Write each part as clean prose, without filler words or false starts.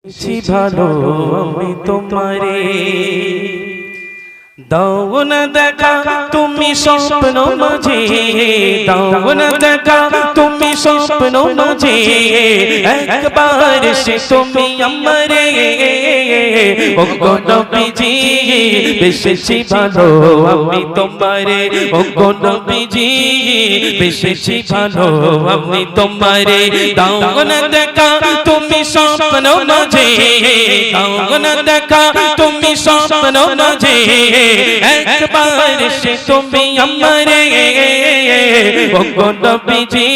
ভালো আমি তোমারে দাও না দেখা তুমি স্বপ্ন মাঝে দাও না দেখা তুমি স্বপ্ন মাঝে একবার সে তুমি আমারে ও গো নবীজি বেশি ভালো আমি তোমারে ও গো নবীজি বেশি ভালো আমি তোমারে দাও না দেখা তুমি স্বপ্ন মাঝে দাও না দেখা তুমি স্বপ্ন মাঝে একবার সে তুমি আমারে ও গো নবীজি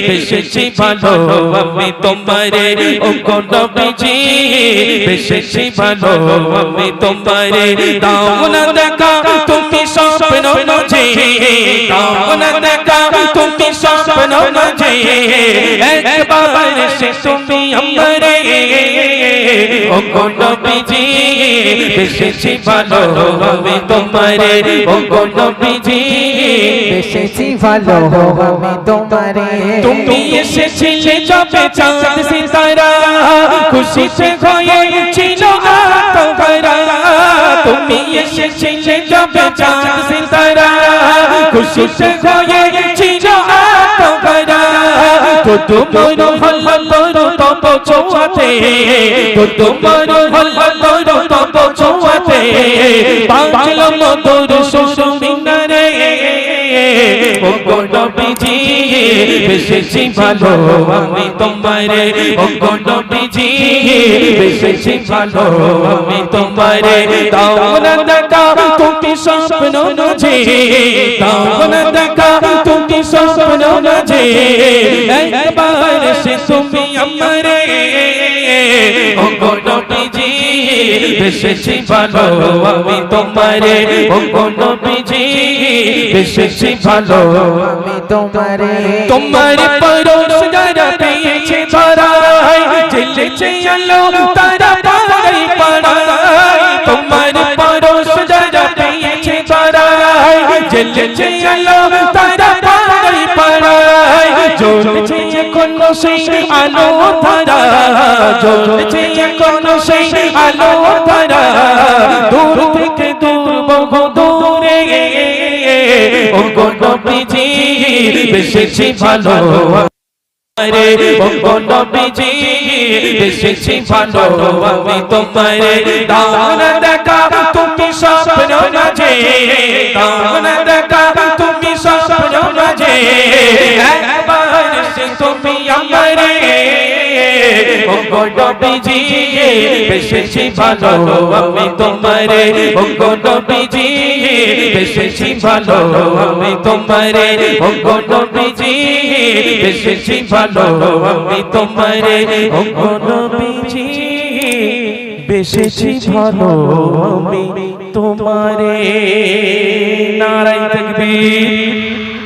বেশি ভালো আমি তোমারে ও গো নবীজি বেশি ভালো আমি তোমারে দাও না দেখা তুমি স্বপ্ন মাঝে দাও না দেখা তুমি স্বপ্ন মাঝে একবার সে তুমি আমারে ও গো নবীজি বেশি ভালো আমি তোমারে ও গো নবীজি বেশি ভালো আমি তোমারে তুমি এসেছিলে যবে চাঁদ সিতারা খুশিতে হয়েছিল আত্মভরা তুমি এসেছিলে যবে চাঁদ সিতারা খুশিতে হয়েছিল আত্মভরা তোমার হল্লা তব ছোঁয়াতে তোমার হল্লা তব ছোঁয়াতে বাজলো মধুর সুর মিনারে ও গো নবীজি বেশি ভালো আমি তোমারে ও গো নবীজি বেশি ভালো আমি তোমারে দাও না দেখা তুমি স্বপ্ন মাঝে দাও না দেখা তুমি স্বপ্ন মাঝে একবার সে তুমি আমারে ও গো নবীজি বেশি ভালো আমি তোমারে ও গো নবীজি বেশি ভালো আমি তোমারে তোমার পরশ যারা পেয়েছে ধরাই জ্বলেছে আলো তারা পাড়াই পাড়াই তোমার পরশ যারা পেয়েছে ধরাই জ্বলেছে আলো তারা পাড়াই পাড়াই জ্বলছে এখন সেই আলো তারা জ্বলছে এখন সেই আলো তারা দূর থেকে দূর বহু দূরে ও গো নবীজি বেশি ভালো আমারে ও গো নবীজি বেশি ভালো আমি তোমারে দাও না দেখা তুমি স্বপ্ন মাঝে দাও না দেখা তুমি স্বপ্ন মাঝে একবার সে তুমি আমারে ও গো নবীজি বেশি ভালো আমি তোমারে ও গো নবীজি বেশি ভালো আমি তোমারে ও গো নবীজি বেশি ভালো আমি তোমারে ও গো নবীজি বেশি ভালো আমি তোমারে নারায়ে তাকবীর।